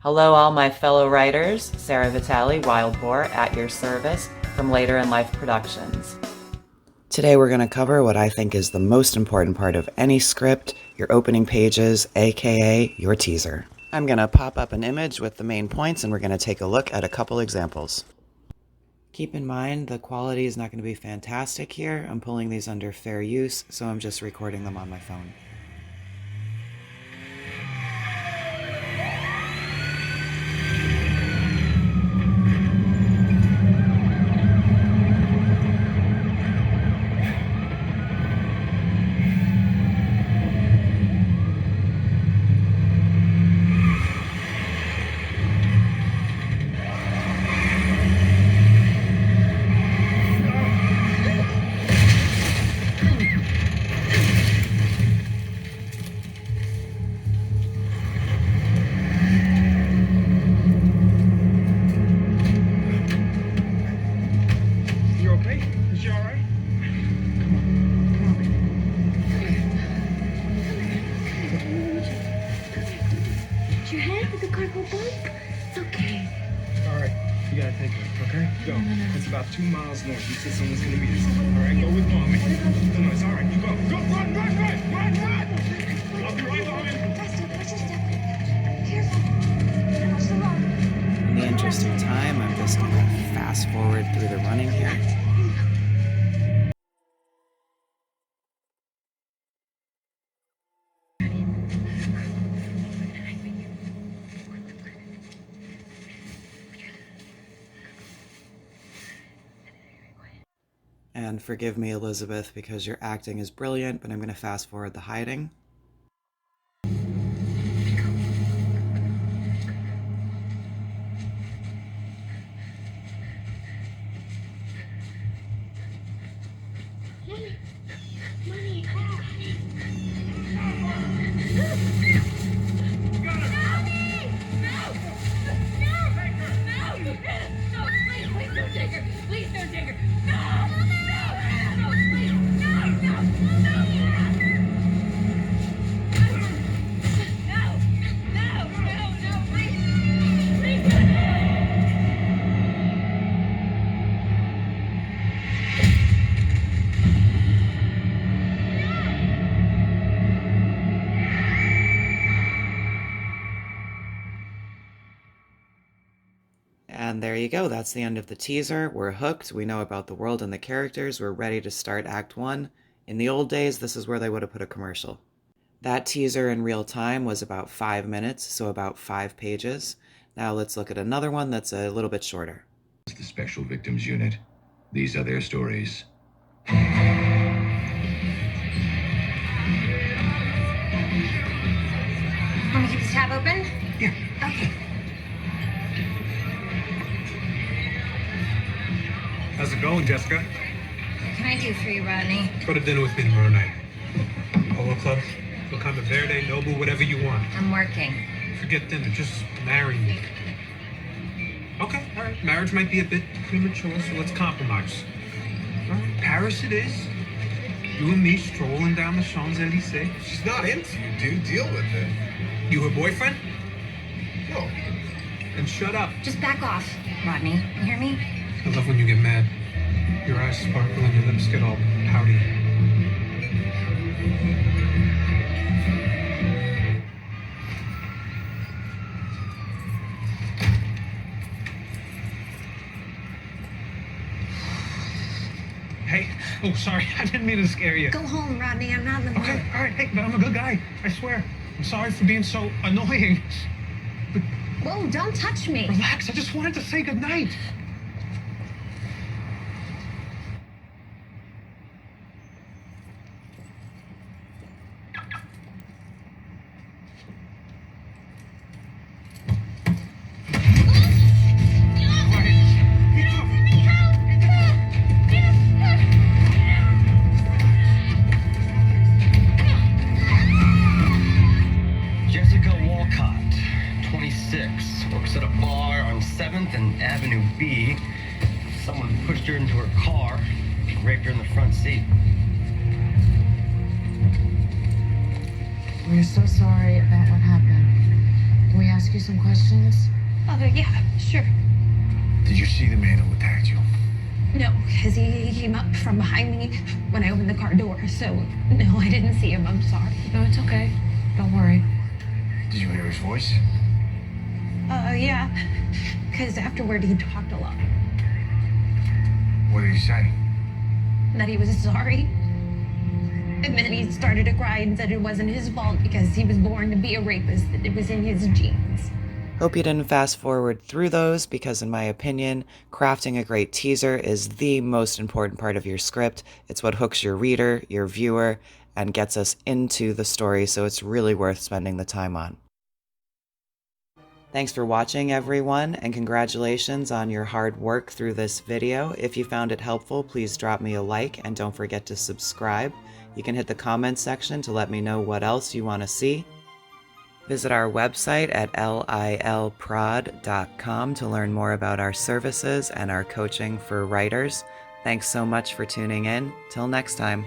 Hello, all my fellow writers. Sara Vitale, Wild Boar, at your service from Later in Life Productions. Today we're going to cover what I think is the most important part of any script, your opening pages, aka your teaser. I'm going to pop up an image with the main points and we're going to take a look at a couple examples. Keep in mind the quality is not going to be fantastic here. I'm pulling these under fair use, so I'm just recording them on my phone. Your head with the cargo bump? It's okay. Alright, you gotta take her, okay? Go. It's about 2 miles north. You said someone's gonna meet us. Alright, go with mommy. No, it's alright. You go. Go, run! I'll be right behind. Watch your step. Careful. Watch the road. In the interest of time, I'm just going to fast forward through the running here. And forgive me, Elizabeth, because your acting is brilliant, but I'm going to fast forward the hiding. Mommy. Please don't take her. And there you go, that's the end of the teaser. We're hooked, we know about the world and the characters, we're ready to start Act 1. In the old days, this is where they would have put a commercial. That teaser in real time was about 5 minutes, so about 5 pages. Now let's look at another one that's a little bit shorter. The Special Victims Unit. These are their stories. Want to keep this tab open? Yeah. Okay. How's it going, Jessica? What can I do for you, Rodney? Go to dinner with me tomorrow night. Polo Club, Locanda Verde, Nobu, whatever you want. I'm working. Forget dinner, just marry me. Okay, all right. Marriage might be a bit premature, so let's compromise. All right, Paris it is. You and me strolling down the Champs-Elysees. She's not into you, dude. Deal with it. You her boyfriend? No. And shut up. Just back off, Rodney. You hear me? I love when you get mad. Your eyes sparkle and your lips get all pouty. Hey, oh, sorry, I didn't mean to scare you. Go home, Rodney. I'm not in the mood. Okay, all right, hey, but I'm a good guy, I swear. I'm sorry for being so annoying. Whoa, don't touch me. Relax, I just wanted to say goodnight. Jessica Walcott, 26, works at a bar on 7th and Avenue B. Someone pushed her into her car, raped her in the front seat. We're so sorry about what happened. Can we ask you some questions? Yeah, sure. Did you see the man who attacked you? No, because he came up from behind me when I opened the car door. So, no, I didn't see him. I'm sorry. No, it's okay. Don't worry. Did you hear his voice? Yeah. Because afterward, he talked a lot. What did he say? That he was sorry. And then he started to cry and said it wasn't his fault because he was born to be a rapist, that it was in his genes. Hope you didn't fast forward through those because, in my opinion, crafting a great teaser is the most important part of your script. It's what hooks your reader, your viewer, and gets us into the story, so it's really worth spending the time on. Thanks for watching, everyone, and congratulations on your hard work through this video. If you found it helpful, please drop me a like and don't forget to subscribe. You can hit the comments section to let me know what else you want to see. Visit our website at lilprod.com to learn more about our services and our coaching for writers. Thanks so much for tuning in. Till next time.